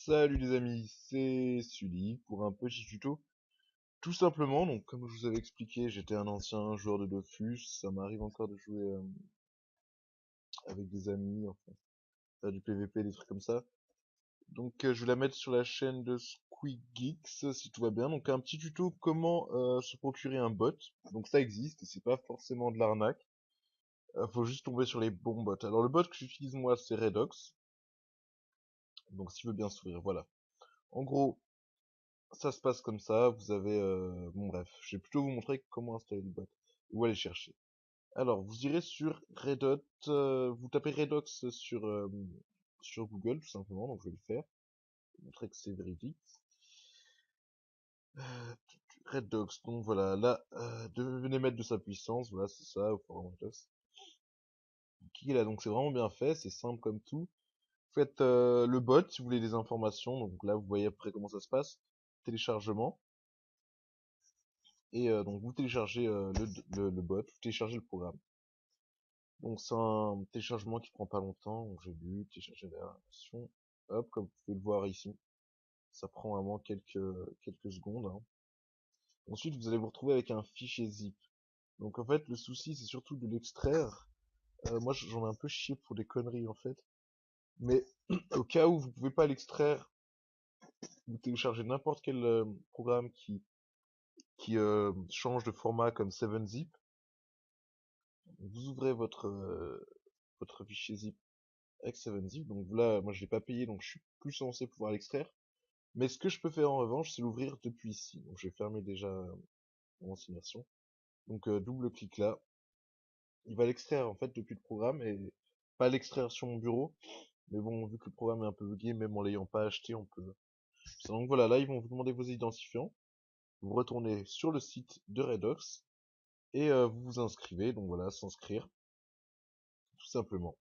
Salut les amis, c'est Sully pour un petit tuto. Tout simplement, donc comme je vous avais expliqué, j'étais un ancien joueur de Dofus, ça m'arrive encore de jouer avec des amis, enfin, faire du PVP, des trucs comme ça. Donc je vais la mettre sur la chaîne de Squeakgeeks si tout va bien. Donc un petit tuto comment se procurer un bot. Donc ça existe, et c'est pas forcément de l'arnaque. Faut juste tomber sur les bons bots. Alors le bot que j'utilise moi c'est Redox. Donc s'il veut bien s'ouvrir, voilà. En gros, ça se passe comme ça, vous avez... Bon bref, je vais plutôt vous montrer comment installer le bot. Où aller chercher. Alors, vous irez sur Redot, vous tapez Redox sur Google, tout simplement, donc je vais le faire. Vous montrer que c'est véridique. Redox, donc voilà, là, devenez maître de sa puissance, voilà, c'est ça, au forum Redox. Cliquez là, donc c'est vraiment bien fait, c'est simple comme tout. Faites le bot si vous voulez des informations, donc là, vous voyez après comment ça se passe. Téléchargement. Et donc vous téléchargez le bot, vous téléchargez le programme. Donc c'est un téléchargement qui prend pas longtemps, donc j'ai vu télécharger la version. Hop, comme vous pouvez le voir ici, ça prend vraiment quelques secondes, hein. Ensuite vous allez vous retrouver avec un fichier zip. Donc en fait le souci c'est surtout de l'extraire. Moi j'en ai un peu chié pour des conneries en fait. Mais au cas où vous pouvez pas l'extraire, vous téléchargez n'importe quel programme qui change de format comme 7-zip. Vous ouvrez votre fichier zip avec 7-zip. Donc là, moi je l'ai pas payé, donc je suis plus censé pouvoir l'extraire. Mais ce que je peux faire en revanche, c'est l'ouvrir depuis ici. Donc je vais fermer déjà mon ancienne version. Donc double clic là. Il va l'extraire en fait depuis le programme et pas l'extraire sur mon bureau. Mais bon, vu que le programme est un peu bugué, même en l'ayant pas acheté, on peut. Donc voilà, là ils vont vous demander vos identifiants. Vous retournez sur le site de Redox et vous vous inscrivez. Donc voilà, s'inscrire, tout simplement.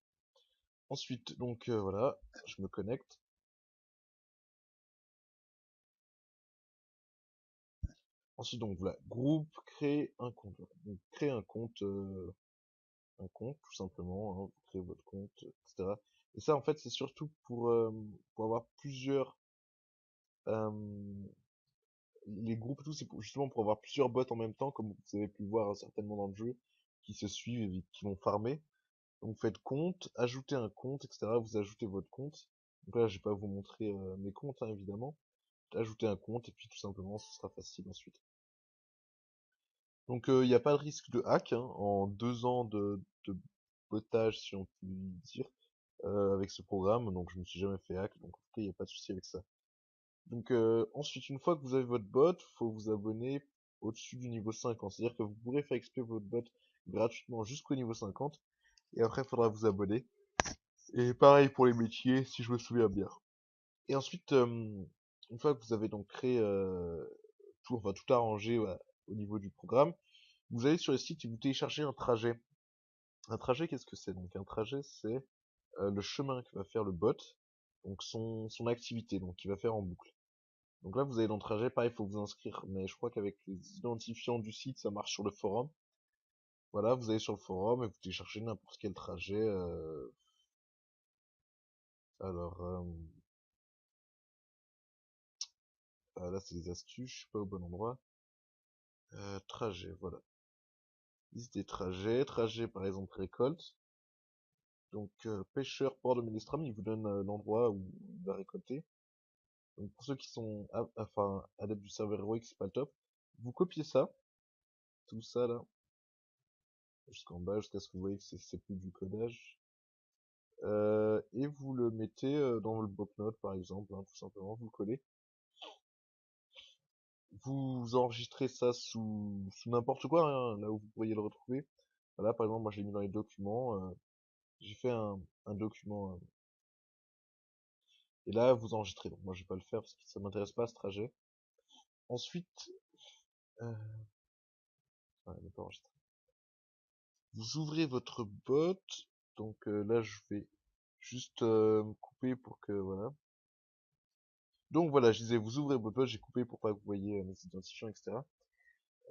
Ensuite, donc voilà, je me connecte. Ensuite, donc voilà, groupe, créer un compte. Voilà. Donc créer un compte tout simplement, hein, vous créez votre compte, etc. Et ça, en fait, c'est surtout pour avoir plusieurs les groupes et tout, justement pour avoir plusieurs bots en même temps, comme vous avez pu le voir certainement dans le jeu, qui se suivent et qui vont farmer. Donc vous faites compte, ajouter un compte, etc. Vous ajoutez votre compte. Donc là, je vais pas vous montrer mes comptes, hein, évidemment. Ajouter un compte et puis tout simplement, ce sera facile ensuite. Donc il n'y a pas de risque de hack, hein, en 2 ans de botage, si on peut dire, avec ce programme. Donc je me suis jamais fait hack, donc en tout cas il n'y a pas de souci avec ça. Donc ensuite, une fois que vous avez votre bot, faut vous abonner au-dessus du niveau 50. C'est-à-dire que vous pourrez faire XP votre bot gratuitement jusqu'au niveau 50. Et après, il faudra vous abonner. Et pareil pour les métiers, si je me souviens bien. Et ensuite, une fois que vous avez donc créé tout, enfin tout arrangé, ouais, au niveau du programme, vous allez sur le site et vous téléchargez un trajet. Un trajet, qu'est-ce que c'est? Donc un trajet, c'est le chemin que va faire le bot, donc son activité, donc qu'il va faire en boucle. Donc là, vous allez dans le trajet, pareil, il faut vous inscrire, mais je crois qu'avec les identifiants du site, ça marche sur le forum. Voilà, vous allez sur le forum et vous téléchargez n'importe quel trajet. Alors, là, c'est les astuces, je suis pas au bon endroit. Trajet, voilà. Liste des trajets, trajet par exemple récolte. Donc pêcheur, port de Ménestrum, il vous donne l'endroit où il va récolter. Donc pour ceux qui sont enfin adeptes du serveur héroïque, c'est pas le top. Vous copiez ça, tout ça là, jusqu'en bas, jusqu'à ce que vous voyez que c'est plus du codage. Et vous le mettez dans le bloc-notes par exemple, hein, tout simplement, vous le collez. Vous enregistrez ça sous n'importe quoi, hein, là où vous pourriez le retrouver. Voilà, par exemple, moi je l'ai mis dans les documents. J'ai fait un document. Et là, vous enregistrez. Donc moi je vais pas le faire parce que ça m'intéresse pas ce trajet. Ensuite, euh, ouais, il n'est pas enregistré. Vous ouvrez votre bot. Donc là, je vais juste couper pour que voilà. Donc voilà, je disais, vous ouvrez votre bot, j'ai coupé pour pas que vous voyez mes identifiants, etc.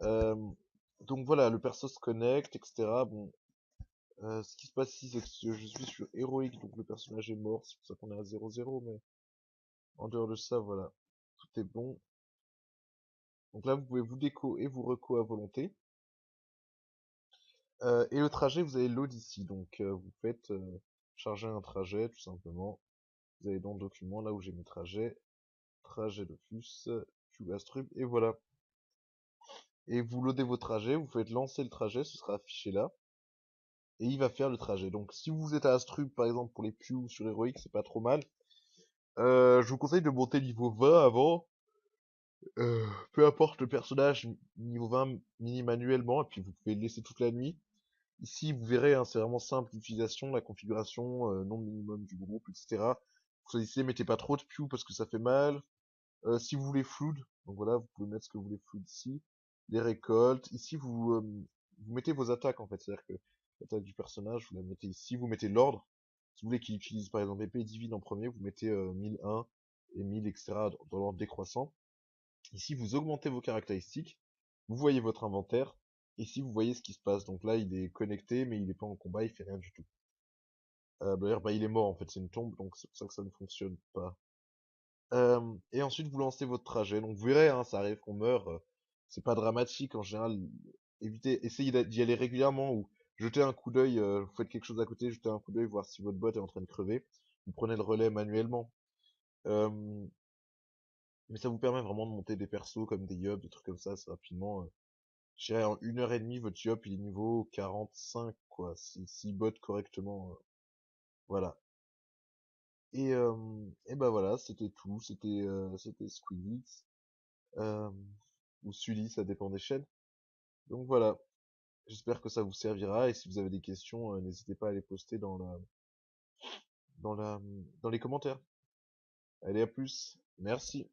Euh, donc voilà, le perso se connecte, etc. Bon, ce qui se passe ici, c'est que je suis sur héroïque, donc le personnage est mort, c'est pour ça qu'on est à 0-0, mais En dehors de ça, voilà, tout est bon. Donc là, vous pouvez vous déco et vous reco à volonté. Et le trajet, vous avez load ici. Donc vous faites charger un trajet, tout simplement. Vous allez dans document, là où j'ai mes trajets. Trajet Dofus, Astrub, et voilà. Et vous loadez vos trajets, vous faites lancer le trajet, ce sera affiché là. Et il va faire le trajet. Donc si vous êtes à Astrub, par exemple, pour les Pew sur Heroic, c'est pas trop mal. Je vous conseille de monter niveau 20 avant. Peu importe le personnage, niveau 20 mini manuellement, et puis vous pouvez le laisser toute la nuit. Ici, vous verrez, hein, c'est vraiment simple l'utilisation, la configuration, nombre minimum du groupe, etc. Vous choisissez, mettez pas trop de Pew parce que ça fait mal. Si vous voulez flood, donc voilà, vous pouvez mettre ce que vous voulez flood ici. Les récoltes. Ici, vous mettez vos attaques en fait. C'est-à-dire que l'attaque du personnage, vous la mettez ici. Vous mettez l'ordre. Si vous voulez qu'il utilise par exemple épée divine en premier, vous mettez 1001 et 1000, etc. dans l'ordre décroissant. Ici, vous augmentez vos caractéristiques. Vous voyez votre inventaire. Ici, vous voyez ce qui se passe. Donc là, il est connecté, mais il est pas en combat, il fait rien du tout. D'ailleurs, bah, il est mort en fait, c'est une tombe, donc c'est pour ça que ça ne fonctionne pas. Et ensuite, vous lancez votre trajet. Donc, vous verrez, hein, ça arrive qu'on meurt. C'est pas dramatique en général. Évitez, essayez d'y aller régulièrement ou jetez un coup d'œil. Vous faites quelque chose à côté, jetez un coup d'œil, voir si votre bot est en train de crever. Vous prenez le relais manuellement. Euh, mais ça vous permet vraiment de monter des persos comme des yobs, des trucs comme ça, assez rapidement. Je dirais en 1 heure et demie, votre yop il est niveau 45, quoi. S'il bot correctement. Voilà. Et bah voilà, c'était tout. C'était Squeeze. Euh, ou Sully, ça dépend des chaînes. Donc voilà, j'espère que ça vous servira et si vous avez des questions, n'hésitez pas à les poster dans les commentaires. Allez, à plus. Merci.